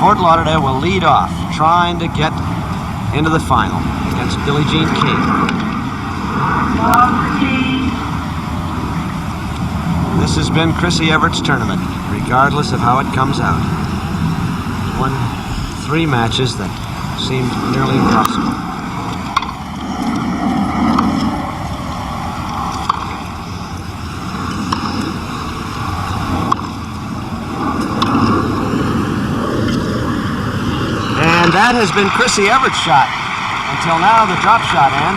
Fort Lauderdale will lead off, trying to get into the final against Billie Jean King. This has been Chrissy Evert's tournament, regardless of how it comes out. Won 3 matches that seemed nearly impossible. And that has been Chrissy Evert's shot. Until now, the drop shot, Anne.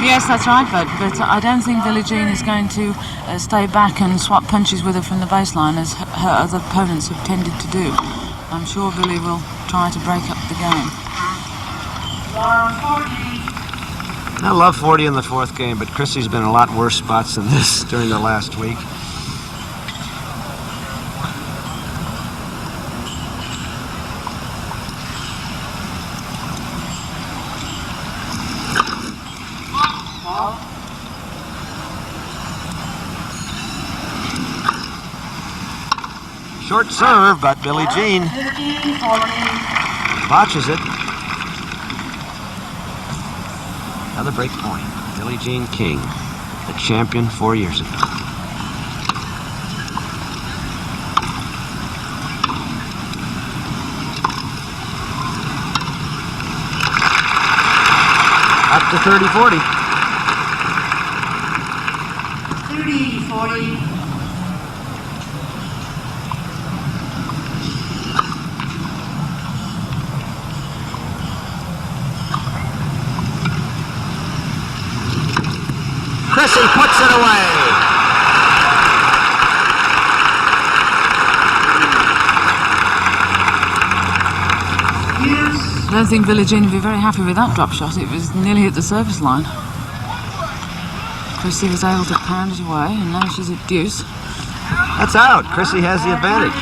Yes, that's right, but I don't think Billie Jean is going to stay back and swap punches with her from the baseline as her other opponents have tended to do. I'm sure Billie will try to break up the game. I love 40 in the 4th game, but Chrissy's been in a lot worse spots than this during the last week. Short serve, but Billie Jean botches it. Another break point. Billie Jean King, the champion 4 years ago. Up to 30-40. 30-40. Chrissy puts it away. I don't think Billie Jean would be very happy with that drop shot. It was nearly at the service line. Chrissy was able to pound it away, and now she's at deuce. That's out. Chrissy has the advantage.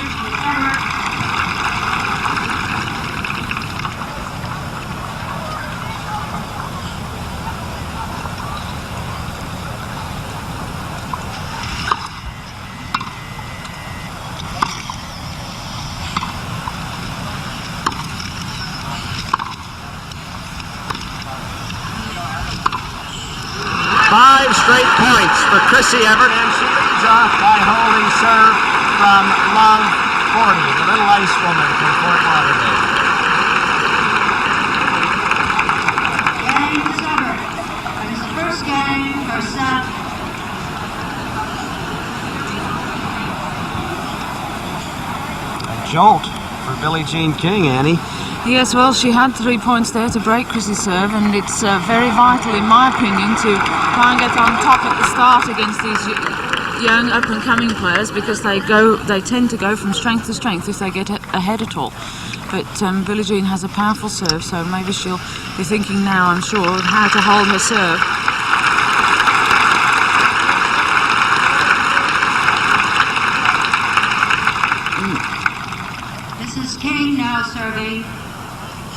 Five straight points for Chrissy Evert, and she leads off by holding serve from Love 40, the little ice woman from Fort Lauderdale. Game is Evert. It is the first game, first set. A jolt for Billie Jean King, Annie. Yes, well, she had 3 points there to break Chrissy's serve, and it's very vital, in my opinion, to try and get on top at the start against these young up-and-coming players, because they tend to go from strength to strength if they get ahead at all. But Billie Jean has a powerful serve, so maybe she'll be thinking now, I'm sure, of how to hold her serve. This is King now serving.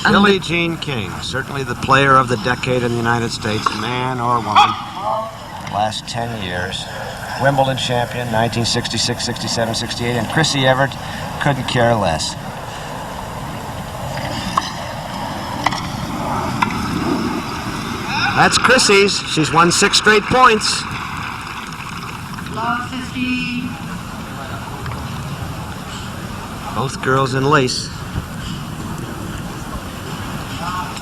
Billie Jean King, certainly the player of the decade in the United States, man or woman. Last 10 years. Wimbledon champion, 1966, 67, 68, and Chrissy Evert couldn't care less. That's Chrissy's. She's won 6 straight points. Love 50. Both girls in lace.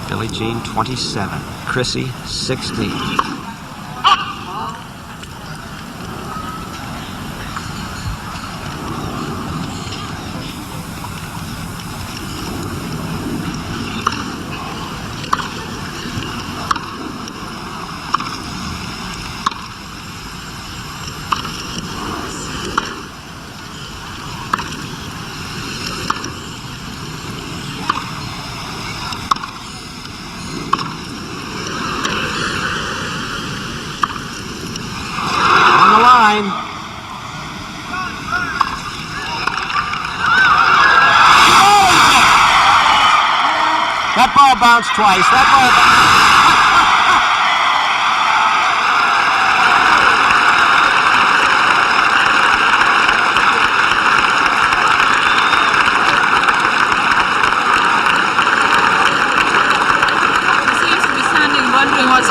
Billie Jean 27, Chrissy 16. That ball bounced twice. That ball.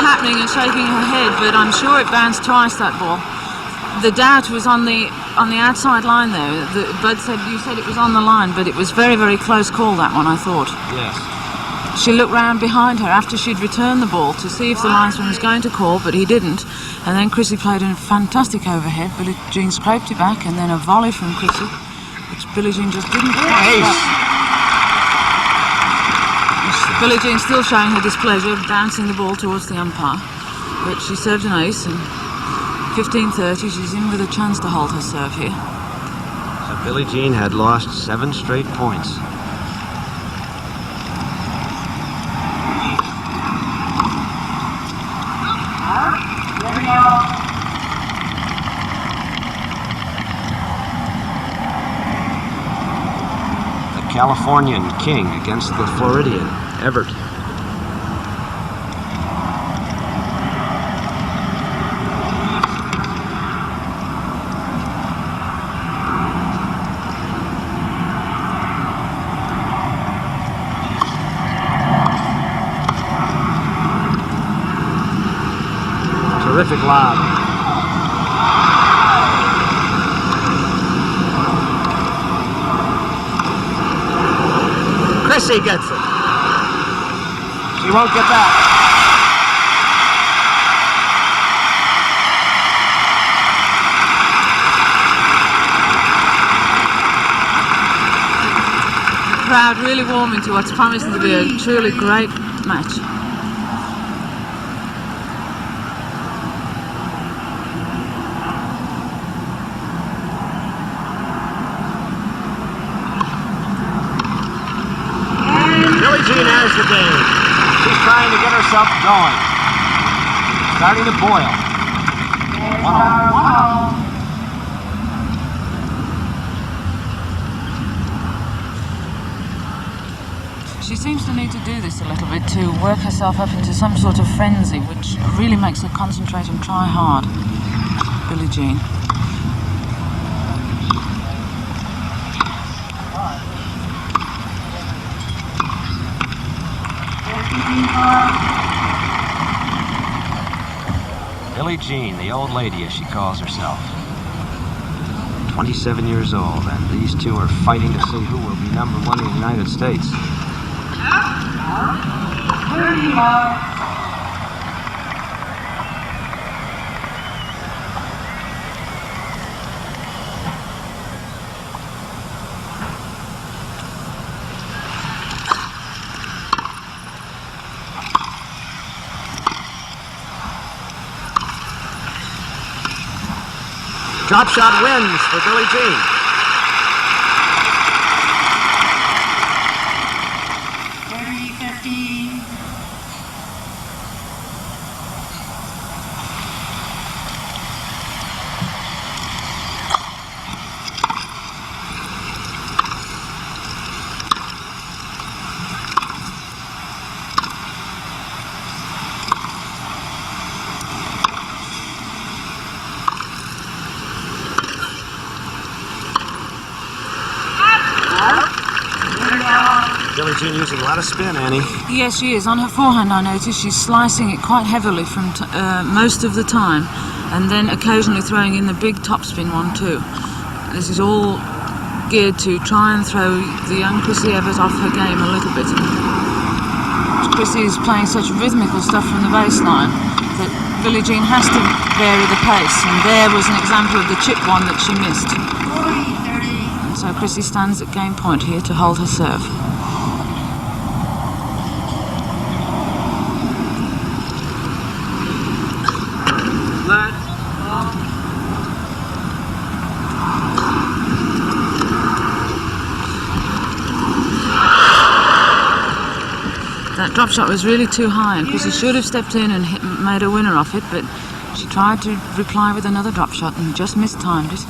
happening and shaking her head, but I'm sure it bounced twice, that ball. The doubt was on the outside line though. Bud said, you said it was on the line, but it was very, very close call, that one, I thought. Yes. She looked round behind her after she'd returned the ball to see if the linesman was going to call, but he didn't. And then Chrissy played a fantastic overhead. Billie Jean scraped it back, and then a volley from Chrissy, which Billie Jean just didn't Ace. Billie Jean still showing her displeasure, bouncing the ball towards the umpire. But she served an ace, and 15:30, she's in with a chance to hold her serve here. So Billie Jean had lost 7 straight points. Californian King against the Floridian Evert. Terrific lob. Chrissy gets it. She won't get that. The crowd really warming to what's promising to be a truly great match. Billie Jean has the game. She's trying to get herself going. Starting to boil. 1-0. She seems to need to do this a little bit to work herself up into some sort of frenzy, which really makes her concentrate and try hard. Billie Jean. Billie Jean, the old lady as she calls herself. 27 years old, and these two are fighting to see who will be #1 in the United States. Drop shot wins for Billie Jean. Billie Jean using a lot of spin, Annie. Yes, she is. On her forehand, I noticed she's slicing it quite heavily from most of the time, and then occasionally throwing in the big topspin one too. This is all geared to try and throw the young Chrissy Evert off her game a little bit. Chrissy is playing such rhythmical stuff from the baseline that Billie Jean has to vary the pace, and there was an example of the chip one that she missed. And so Chrissy stands at game point here to hold her serve. That drop shot was really too high, and Chrissy should have stepped in and made a winner off it, but she tried to reply with another drop shot and just mistimed it.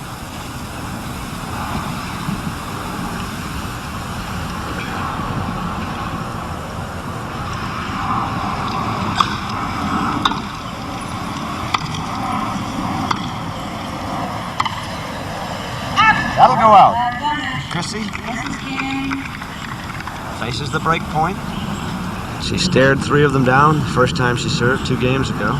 That'll go out. Chrissy faces the break point. She stared 3 of them down the first time she served 2 games ago.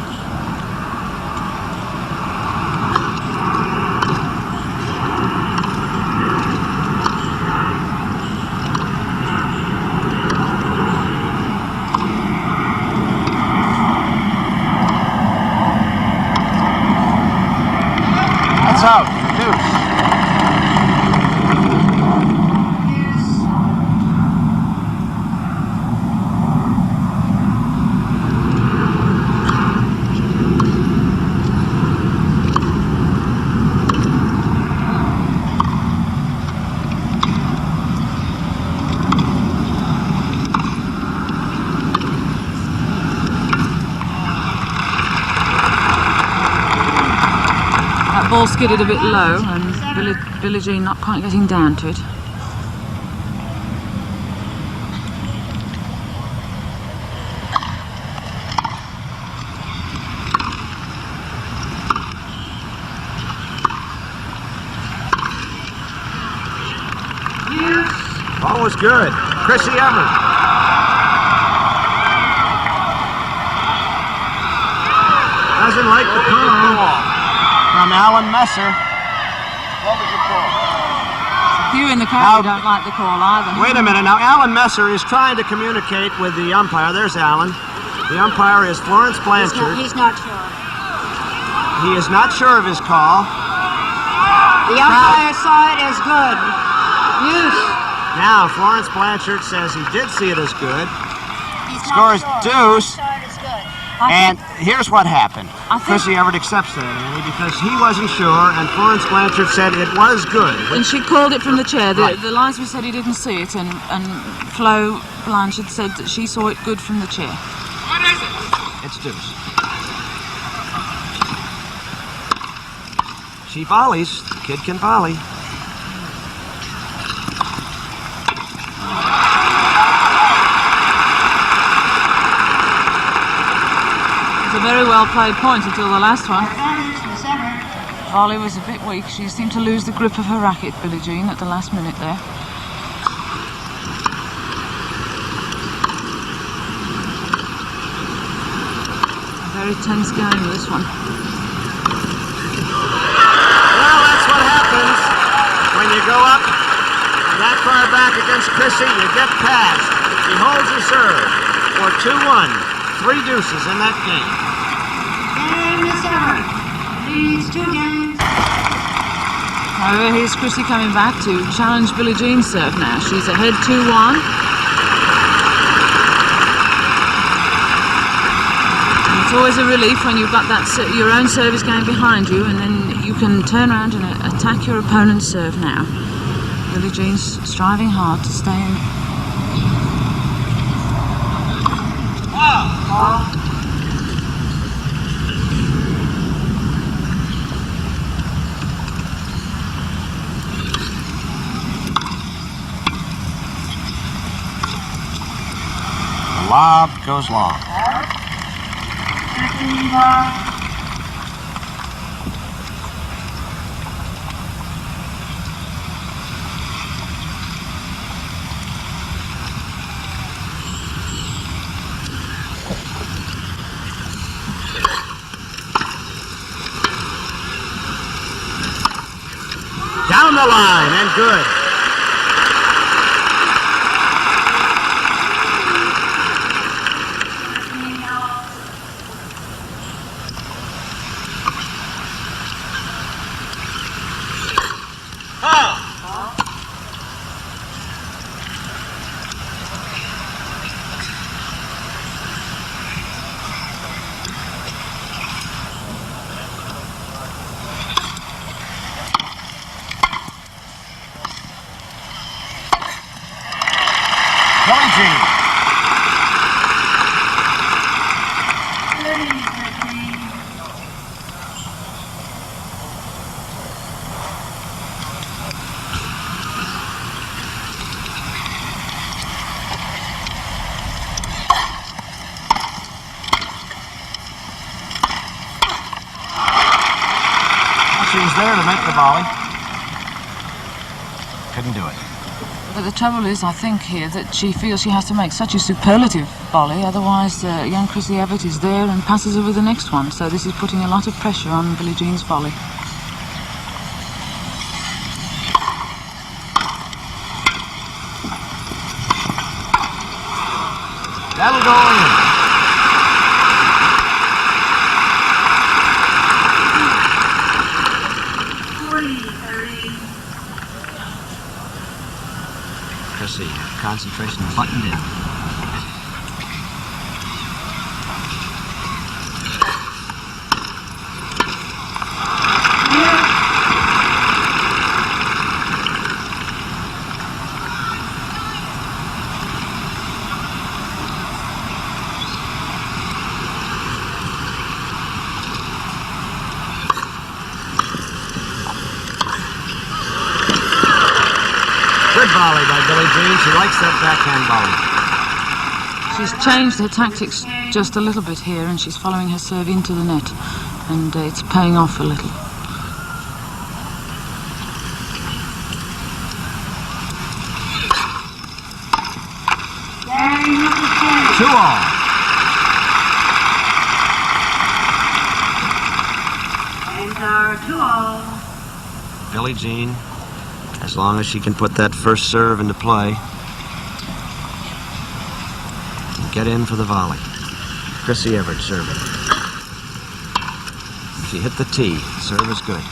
That's out. Deuce. That ball skidded a bit low, and Billie Jean not quite getting down to it. Ball was good. Chrissy Evert. Doesn't like the call from Alan Messer. What was the call? You in the crowd don't like the call either. Wait a minute. Now, Alan Messer is trying to communicate with the umpire. There's Alan. The umpire is Florence Blanchard. He's not sure. He is not sure of his call. The umpire saw it as good. Use. Now, Florence Blanchard says he did see it as good. He's Score is deuce. Saw it as good. And here's what happened. I think- Chrissy Evert accepts that, Annie, because he wasn't sure, and Florence Blanchard said it was good. And she called it from the chair. Right. The linesman said he didn't see it, and Flo Blanchard said that she saw it good from the chair. What is it? It's deuce. She volleys. The kid can volley. It's a very well played point until the last one. Advantage, Miss Evert. Volley was a bit weak. She seemed to lose the grip of her racket, Billie Jean, at the last minute there. A very tense game, this one. Well, that's what happens when you go up that far back against Chrissy. You get past. She holds her serve for 2-1. 3 deuces in that game. And Miss Evert leads 2 games. However, here's Chrissy coming back to challenge Billie Jean's serve now. She's ahead 2-1. It's always a relief when you've got that your own service game behind you, and then you can turn around and attack your opponent's serve now. Billie Jean's striving hard to stay in. The lob goes long. 15 ball. Down the line and good. Billie Jean. 13. She was there to make the volley. Couldn't do it. But the trouble is, I think here, that she feels she has to make such a superlative volley, otherwise young Chrissy Evert is there and passes her with the next one. So this is putting a lot of pressure on Billie Jean's volley. That'll go in. Chrissy, concentration buttoned in. Good volley by Billie Jean. She likes that backhand volley. She's changed her tactics just a little bit here, and she's following her serve into the net, and it's paying off a little. Two all. And our 2-all. Billie Jean, as long as she can put that first serve into play, and get in for the volley. Chrissy Evert serving. She hit the tee. Serve is good.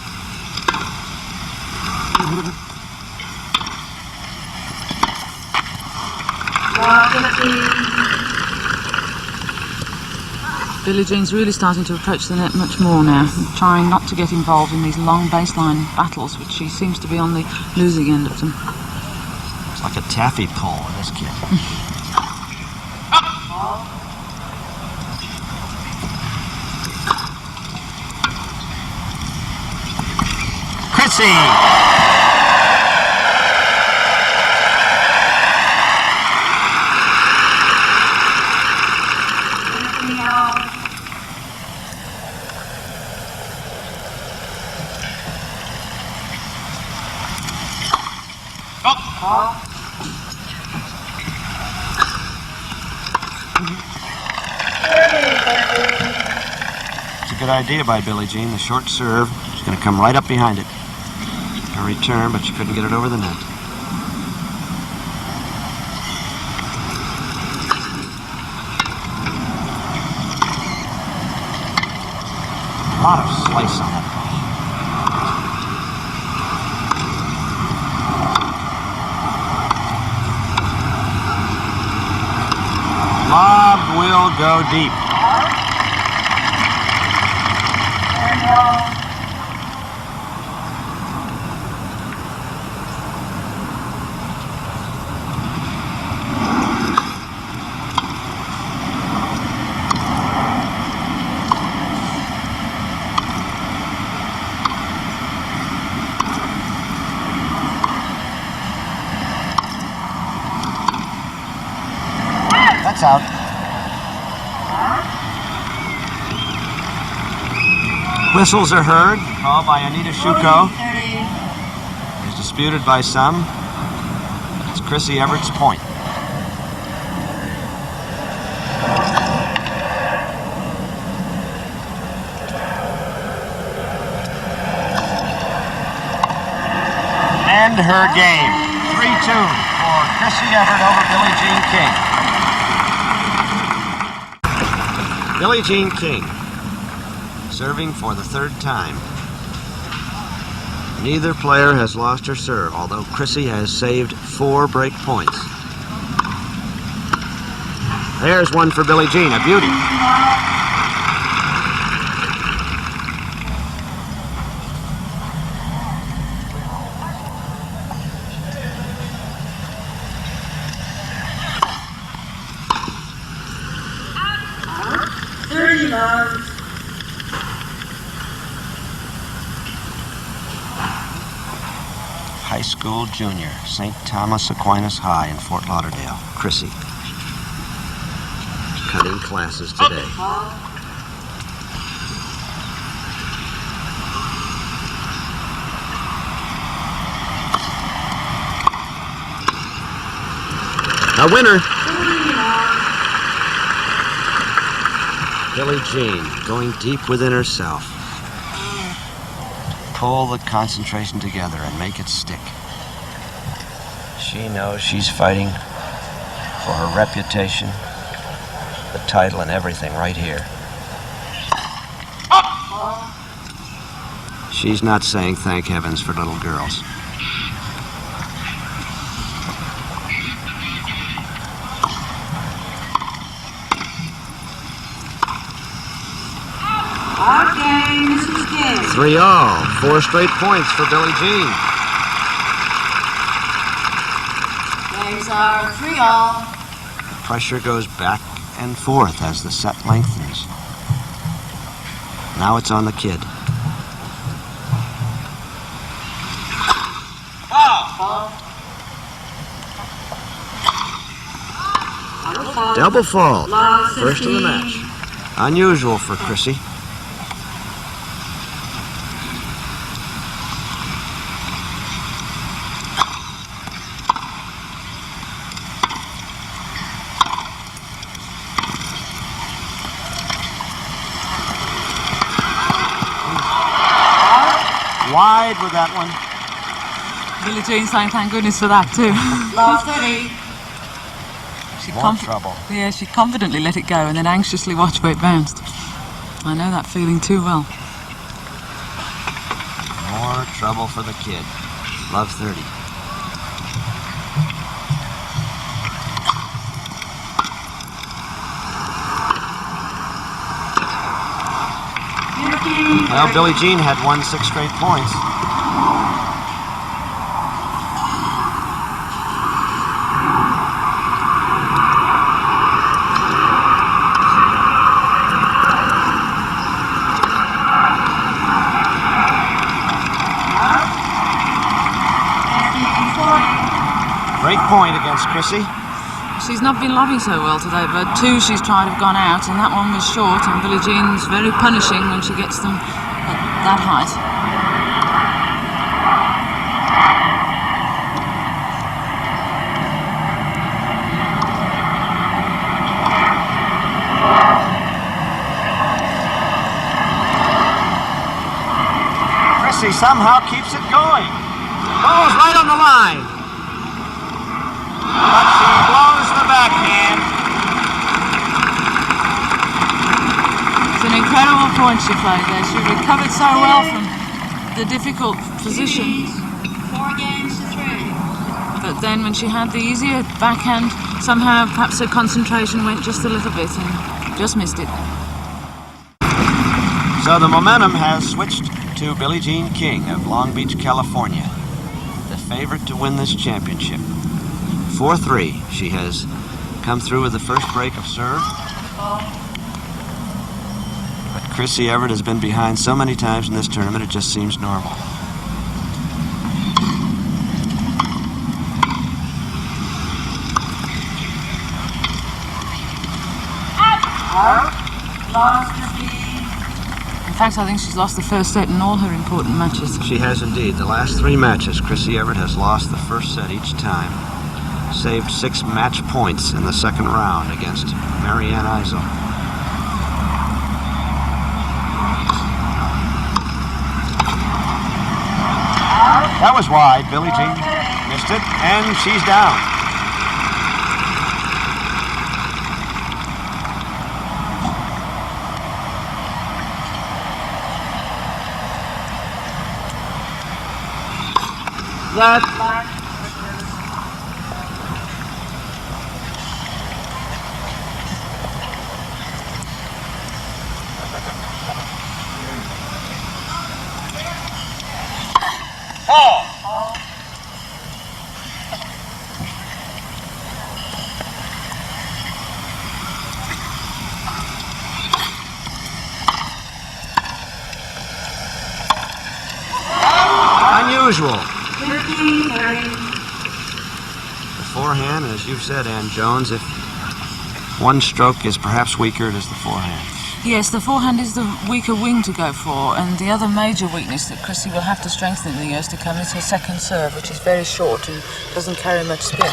Billie Jean's really starting to approach the net much more now, trying not to get involved in these long baseline battles, which she seems to be on the losing end of them. It's like a taffy pull with this kid. Chrissy! It's a good idea by Billie Jean. The short serve. She's going to come right up behind it. A return, but she couldn't get it over the net. A lot of slice on that ball. Lob will go deep. That's out. Whistles are heard. Call by Anita Shuko. Is disputed by some. It's Chrissy Evert's point. End her game. 3-2 for Chrissy Evert over Billie Jean King. Billie Jean King, serving for the third time. Neither player has lost her serve, although Chrissy has saved 4 break points. There's one for Billie Jean, a beauty. High school junior, St. Thomas Aquinas High in Fort Lauderdale. Chrissy. Cutting classes today. A winner. Billie Jean going deep within herself. Pull the concentration together and make it stick. She knows she's fighting for her reputation, the title, and everything right here. She's not saying thank heavens for little girls. Okay, Mrs. King. 3-all. 4 straight points for Billie Jean. Games are 3-all. Pressure goes back and forth as the set lengthens. Now it's on the kid. Double fault. First of the match. Unusual for Chrissy. Wide with that one. Billie Jean saying thank goodness for that too. Love 30. More trouble. Yeah, she confidently let it go and then anxiously watched where it bounced. I know that feeling too well. More trouble for the kid. Love 30. Well, Billie Jean had won 6 straight points. Great point against Chrissy. She's not been loving so well today, but 2 she's tried have gone out, and that one was short, and Billie Jean's very punishing when she gets them at that height. Chrissy somehow keeps it going. Goes right on the line. But she blows the backhand. It's an incredible point she played there. She recovered so well from the difficult position. 4 games to 3. But then when she had the easier backhand, somehow perhaps her concentration went just a little bit and just missed it. So the momentum has switched to Billie Jean King of Long Beach, California, the favorite to win this championship. 4-3. She has come through with the first break of serve. But Chrissy Evert has been behind so many times in this tournament, it just seems normal. In fact, I think she's lost the first set in all her important matches. She has indeed. The last 3 matches, Chrissy Evert has lost the first set each time. Saved 6 match points in the second round against Marianne Eisel. That was wide. Billie Jean missed it, and she's down. Unusual. The forehand, as you've said, Ann Jones, if one stroke is perhaps weaker, it is the forehand. Yes, the forehand is the weaker wing to go for, and the other major weakness that Chrissy will have to strengthen in the years to come is her second serve, which is very short and doesn't carry much spin.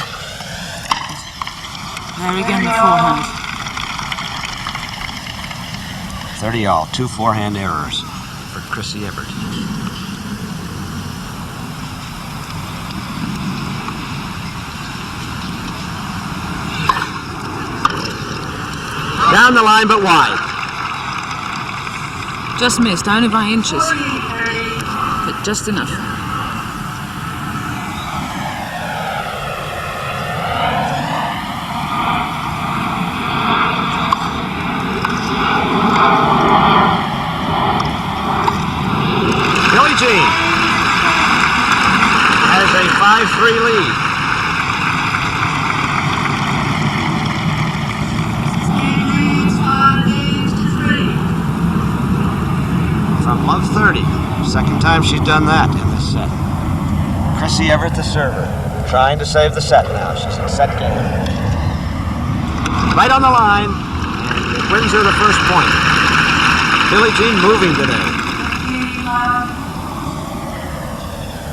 There again, the forehand. 30 all, 2 forehand errors for Chrissy Evert. Down the line, but wide. Just missed, only by inches. But just enough. Billie Jean has a 5-3 lead. From love 30. Second time she's done that in this set. Chrissy Evert, the server, trying to save the set now. She's in set game. Right on the line, and it wins her the first point. Billie Jean moving today.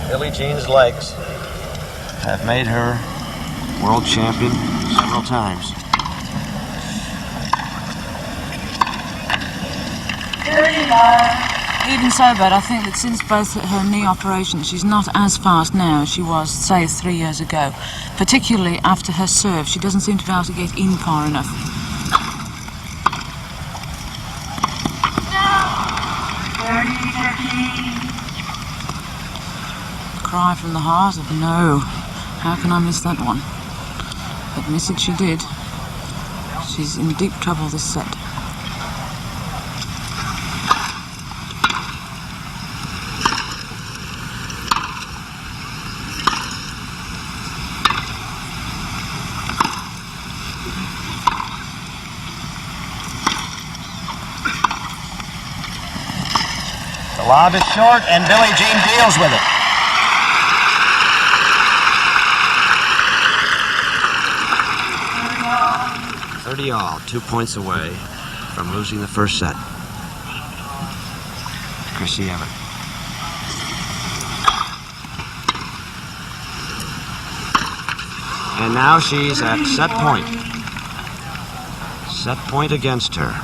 Billie Jean's legs have made her world champion several times. Even so, but I think that since both her knee operations, she's not as fast now as she was, say, 3 years ago. Particularly after her serve, she doesn't seem to be able to get in far enough. Cry from the heart of no. How can I miss that one? But miss it she did. She's in deep trouble this set. The lob is short, and Billie Jean deals with it. $30 all, 2 points away from losing the first set. Chrissy Evert. And now she's at set point. Set point against her.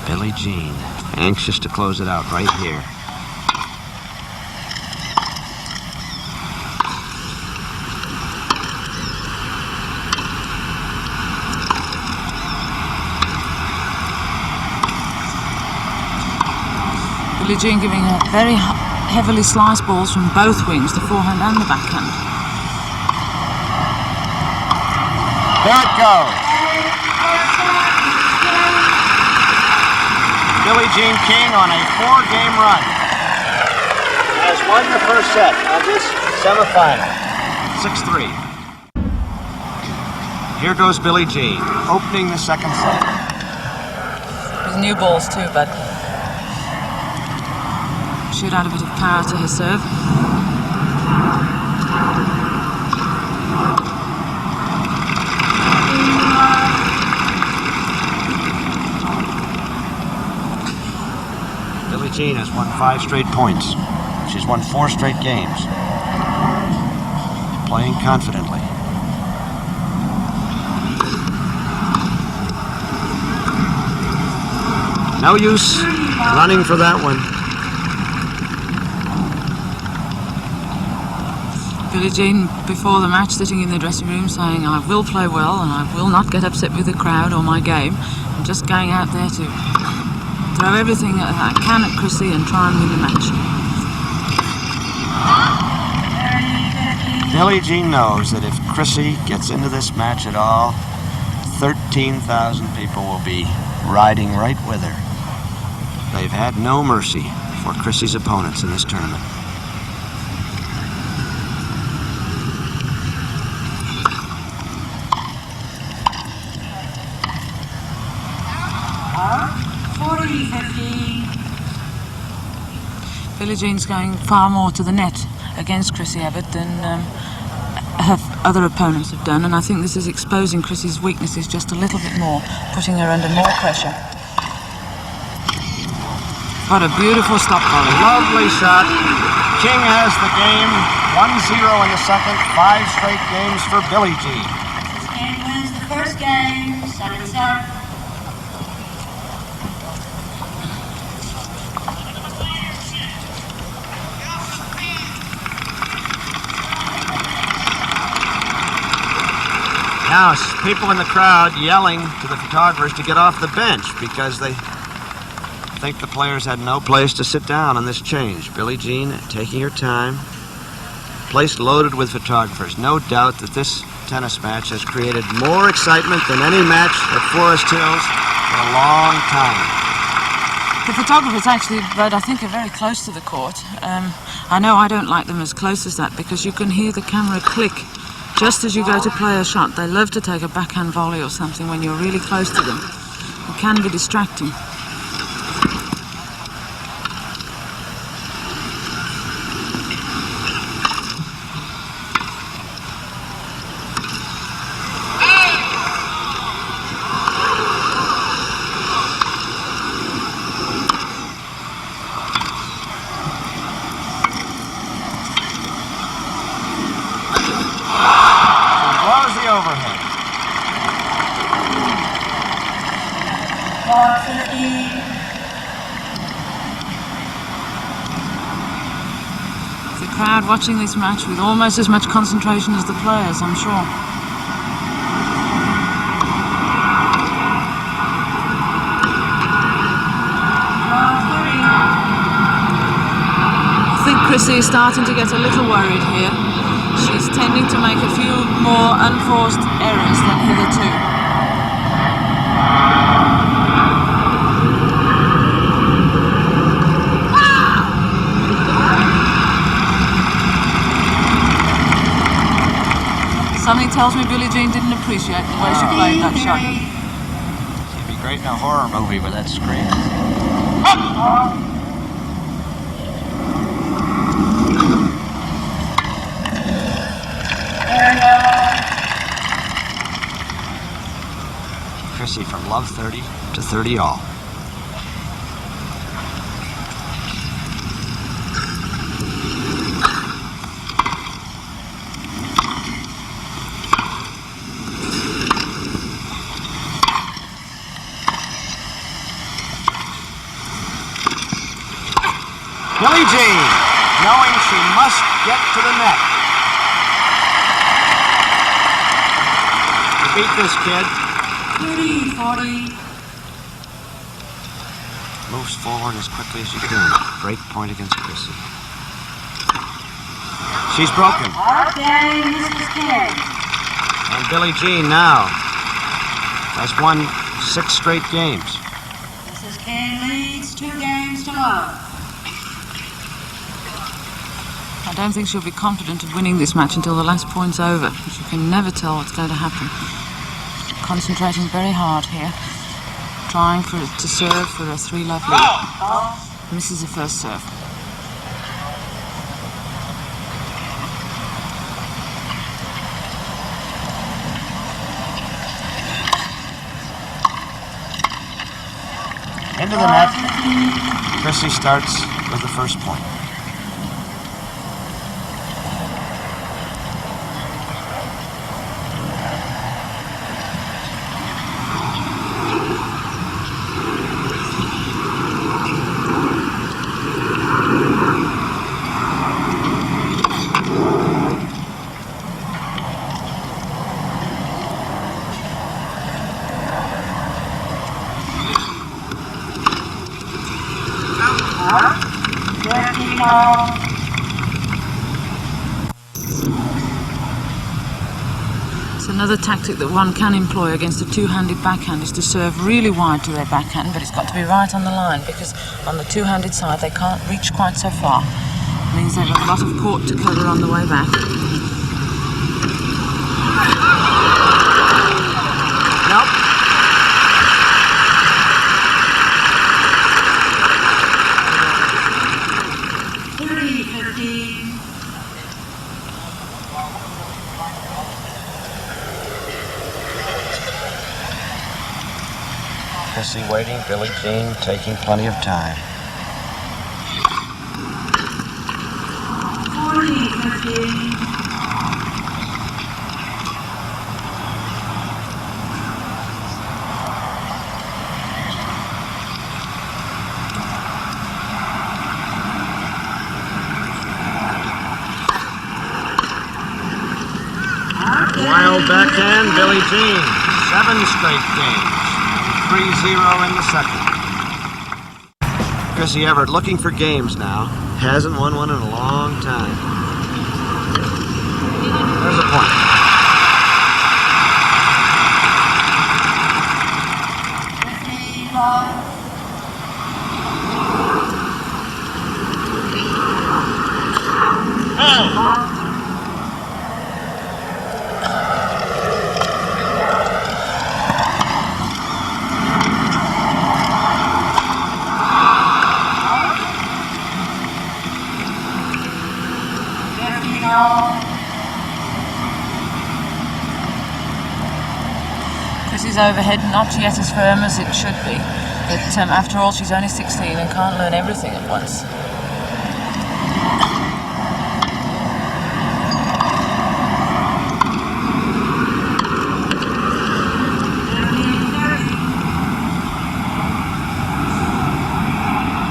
Billie Jean, anxious to close it out right here. Billie Jean giving her very heavily sliced balls from both wings, the forehand and the backhand. There it goes. Billie Jean King on a 4-game run has won the first set of this semifinal, 6-3. Here goes Billie Jean, opening the second set. With new balls too, but should add a bit of power to her serve. Billie Jean has won 5 straight points. She's won 4 straight games. Playing confidently. No use running for that one. Billie Jean, before the match, sitting in the dressing room saying, I will play well and I will not get upset with the crowd or my game. I'm just going out there to throw everything I can at Chrissy and try and win the match. Billie Jean knows that if Chrissy gets into this match at all, 13,000 people will be riding right with her. They've had no mercy for Chrissy's opponents in this tournament. Billie Jean's going far more to the net against Chrissy Evert than her other opponents have done, and I think this is exposing Chrissy's weaknesses just a little bit more, putting her under more pressure. What a beautiful stop volley. Lovely shot. King has the game. 1-0 in the second, 5 straight games for Billie Jean. This game wins the first game, 7-7. Now, people in the crowd yelling to the photographers to get off the bench because they think the players had no place to sit down on this change. Billie Jean taking her time. Place loaded with photographers. No doubt that this tennis match has created more excitement than any match at Forest Hills for a long time. The photographers actually, Bud, I think are very close to the court. I know I don't like them as close as that because you can hear the camera click just as you go to play a shot. They love to take a backhand volley or something when you're really close to them. It can be distracting. Overhead. The crowd watching this match with almost as much concentration as the players, I'm sure. I think Chrissy is starting to get a little worried here. She's tending to make a few more unforced errors than hitherto. Something tells me Billie Jean didn't appreciate the way she played that shot. She'd be great in a horror movie with that scream. Chrissy from love 30 to 30 all. Billie Jean, knowing she must get to the net. To beat this kid. 30-40. Moves forward as quickly as she can. Break point against Chrissy. She's broken. Okay, Mrs. King. And Billie Jean now has won 6 straight games. Mrs. King leads 2 games to love. I don't think she'll be confident of winning this match until the last point's over. She can never tell what's going to happen. Concentrating very hard here. Trying to serve for a 3-love lead. Misses the first serve. Into the net. Chrissy starts with the first point. It's another tactic that one can employ against a two-handed backhand is to serve really wide to their backhand, but it's got to be right on the line because on the two-handed side they can't reach quite so far. It means they've got a lot of court to cover on the way back. Nope. Chrissy waiting, Billie Jean taking plenty of time. 40. Wild backhand, Billie Jean. 7 straight games. 3-0 in the second. Chrissy Evert looking for games now. Hasn't won one in a long time. There's a point. Chrissy's overhead not yet as firm as it should be, but after all she's only 16 and can't learn everything at once.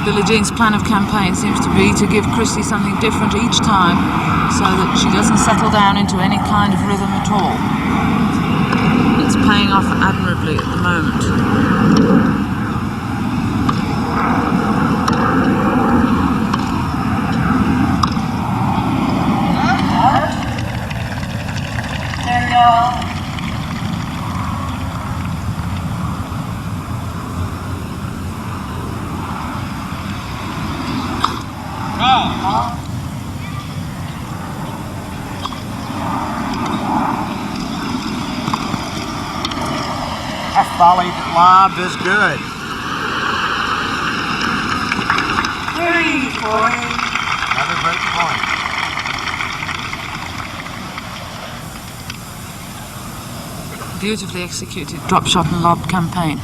Billie Jean's plan of campaign seems to be to give Chrissy something different each time so that she doesn't settle down into any kind of rhythm at all. It's paying off admirably at the moment. That volley lob is good. 3 point. Another great point. Beautifully executed drop shot and lob campaign.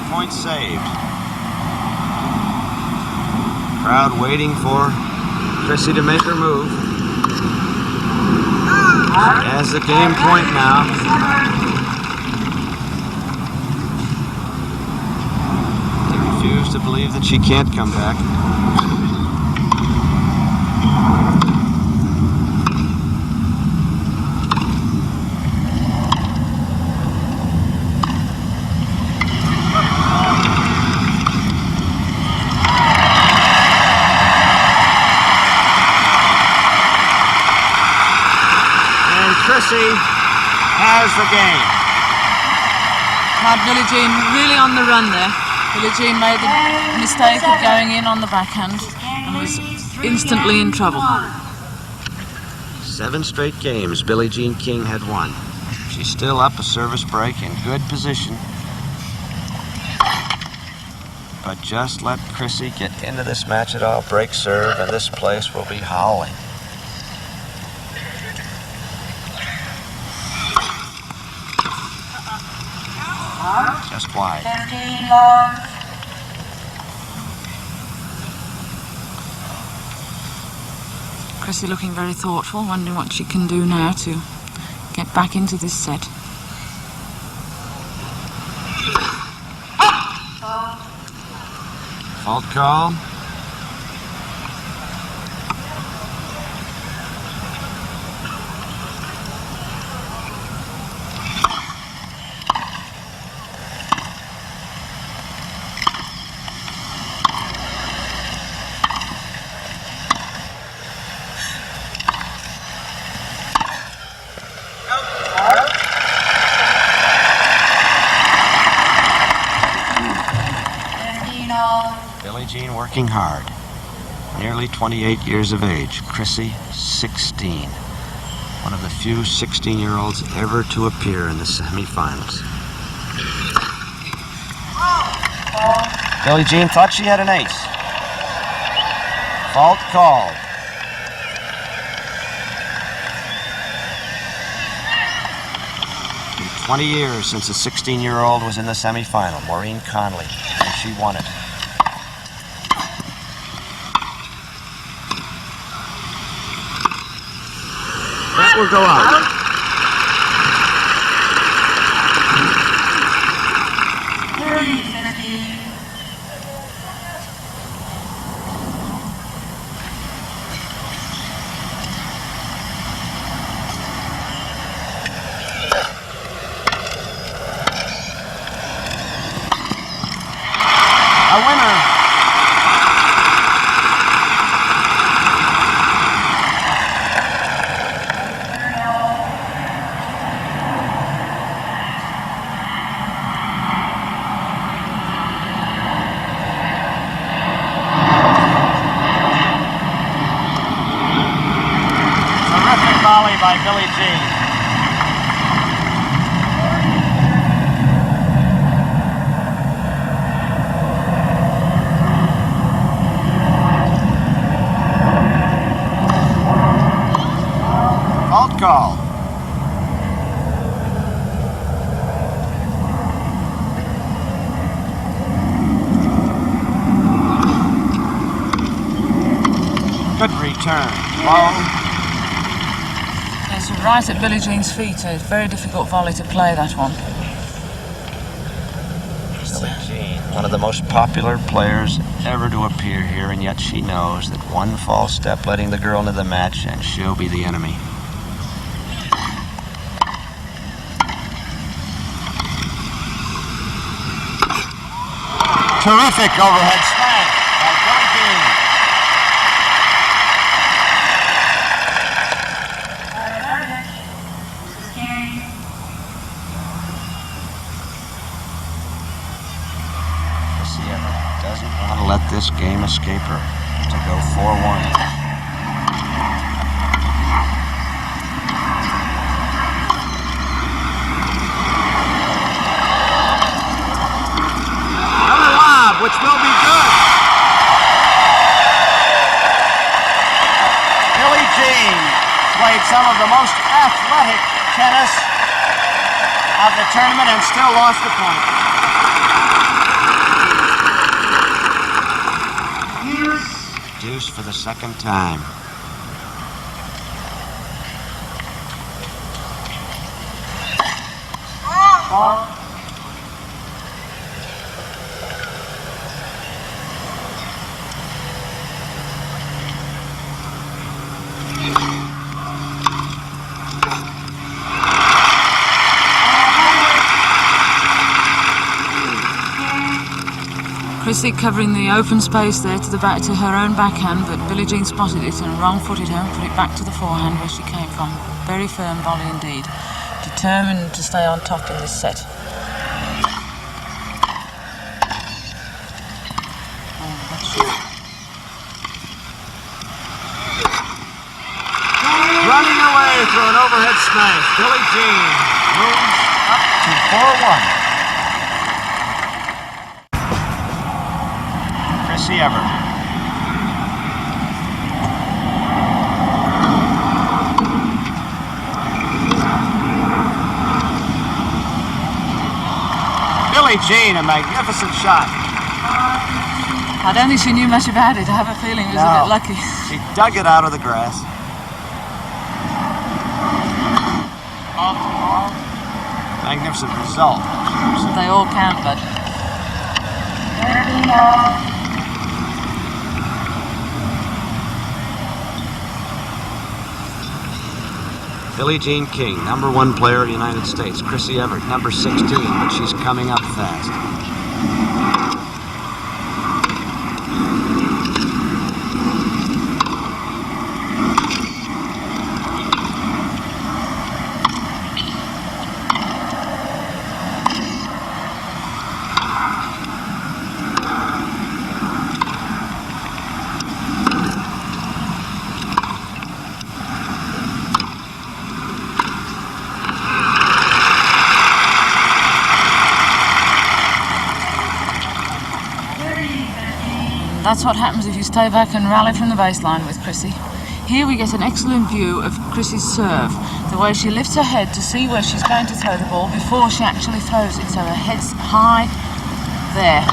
Point saved. Crowd waiting for Chrissy to make her move. Has the game point now. They refuse to believe that she can't come back. Chrissy has the game. Had Billie Jean really on the run there. Billie Jean made the mistake of going in on the backhand and was instantly in trouble. 7 straight games Billie Jean King had won. She's still up a service break in good position. But just let Chrissy get into this match at all, break serve, and this place will be howling. Just wide. Chrissy looking very thoughtful, wondering what she can do now to get back into this set. Fault call. working hard. Nearly 28 years of age. Chrissy, 16. One of the few 16-year-olds ever to appear in the semifinals. Billie Jean thought she had an ace. Fault called. Been 20 years since a 16-year-old was in the semifinal. Maureen Conley, and she won it. That will go out. A winner. Terrific volley by Billie Jean. Fault call. Good return. Low. It's right at Billie Jean's feet. A very difficult volley to play, that one. Billie Jean, one of the most popular players ever to appear here, and yet she knows that one false step letting the girl into the match and she'll be the enemy. Terrific overhead smash by Billie Jean. Missy Evert doesn't want to let this game escape her to go 4-1. Which will be good. Billie Jean played some of the most athletic tennis of the tournament and still lost the point. Deuce for the second time. Chrissy covering the open space there to the back to her own backhand, but Billie Jean spotted it and wrong-footed her and put it back to the forehand where she came from. Very firm volley indeed. Determined to stay on top in this set. Running away through an overhead smash. Billie Jean moves up to 4-1. Chrissy Evert. Billie Jean, a magnificent shot. I don't think she knew much about it. I have a feeling it was a bit lucky. She dug it out of the grass. Magnificent result. They all count, bud. Billie Jean King, #1 player of the United States. Chrissy Evert, number 16, but she's coming up fast. That's what happens if you stay back and rally from the baseline with Chrissy. Here we get an excellent view of Chrissy's serve, the way she lifts her head to see where she's going to throw the ball before she actually throws it. So her head's high there,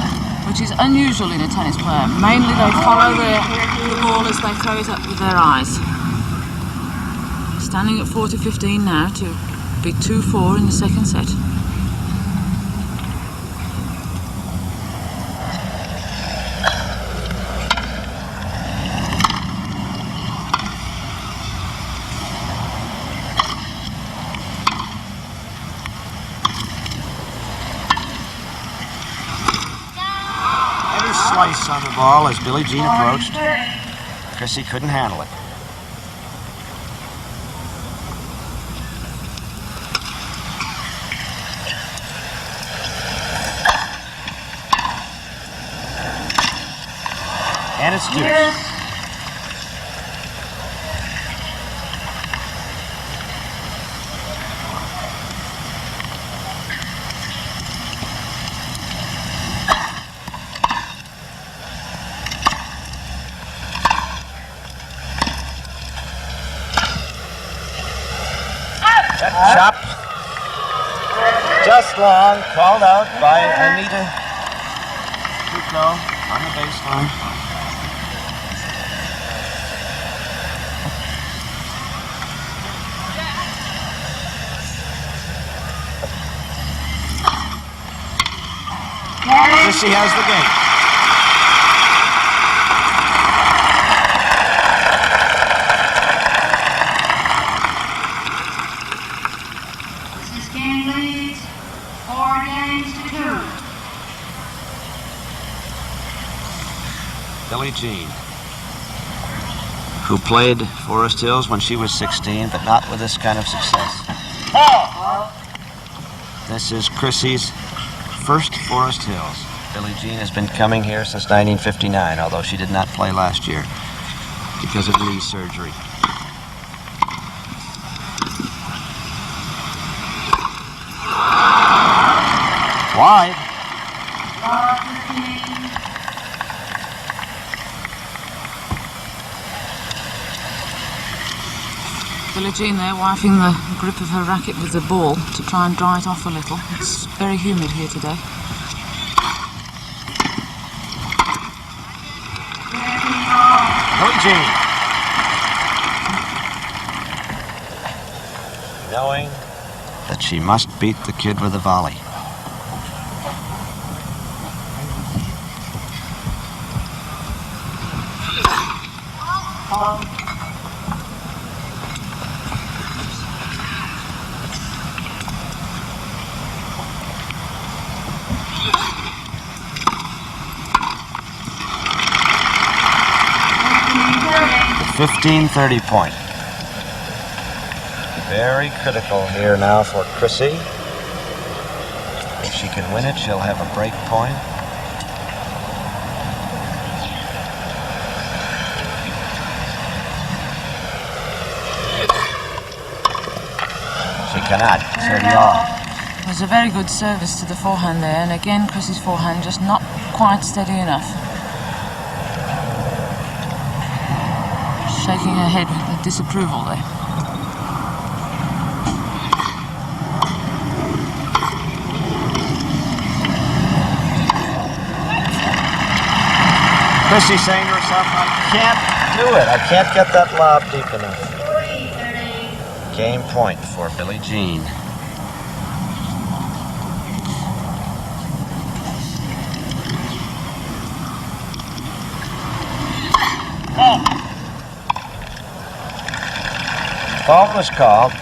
which is unusual in a tennis player. Mainly they follow the ball as they throw it up with their eyes. Standing at 40-15 now to be 2-4 in the second set. Slice on the ball as Billie Jean approached. Chrissy couldn't handle it. And it's deuce. Chop. Just long. Called out by Anita Duclo on the baseline. Chrissy has the game. Billie Jean, who played Forest Hills when she was 16, but not with this kind of success. This is Chrissy's first Forest Hills. Billie Jean has been coming here since 1959, although she did not play last year because of knee surgery. Wide. Billie Jean there wiping the grip of her racket with the ball to try and dry it off a little. It's very humid here today. Billie Jean, knowing that she must beat the kid with a volley. The 15-30 point. Very critical here now for Chrissy. If she can win it, she'll have a break point. She cannot. Serve off. It was a very good service to the forehand there, and again Chrissy's forehand just not quite steady enough. Shaking her head with disapproval there. Chrissy saying to herself, I can't do it. I can't get that lob deep enough. Game point for Billie Jean. Fault was called.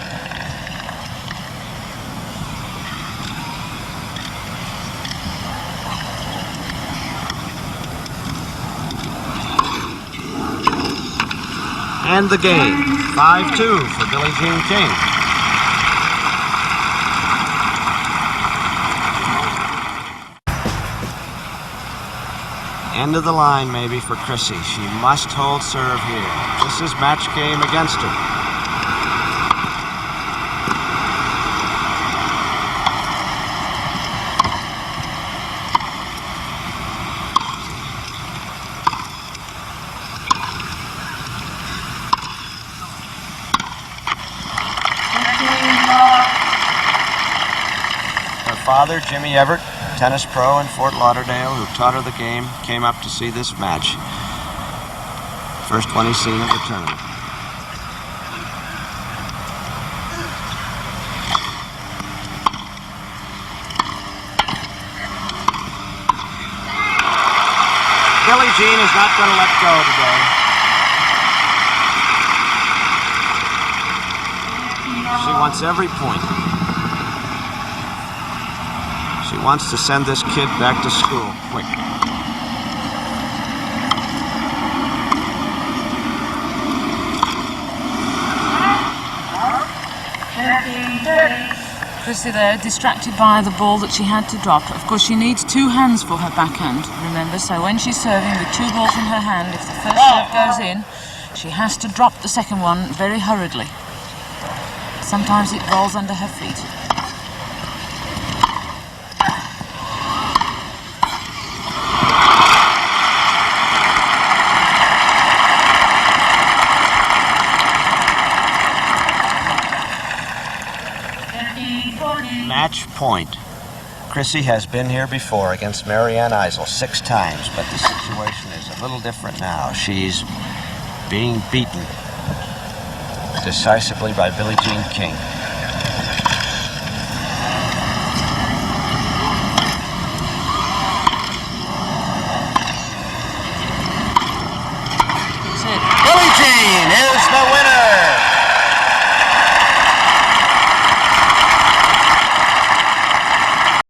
And the game, 5-2 for Billie Jean King. End of the line maybe for Chrissy. She must hold serve here. This is match game against her. father, Jimmy Evert, tennis pro in Fort Lauderdale, who taught her the game, came up to see this match. First one he's seen of the tournament. Billie Jean is not going to let go today. She wants every point. She wants to send this kid back to school quick. Chrissy there, distracted by the ball that she had to drop. Of course, she needs two hands for her backhand, remember, so when she's serving with two balls in her hand, if the first serve goes in, she has to drop the second one very hurriedly. Sometimes it rolls under her feet. Match point. Chrissy has been here before against Marianne Eisel 6 times, but the situation is a little different now. She's being beaten decisively by Billie Jean King.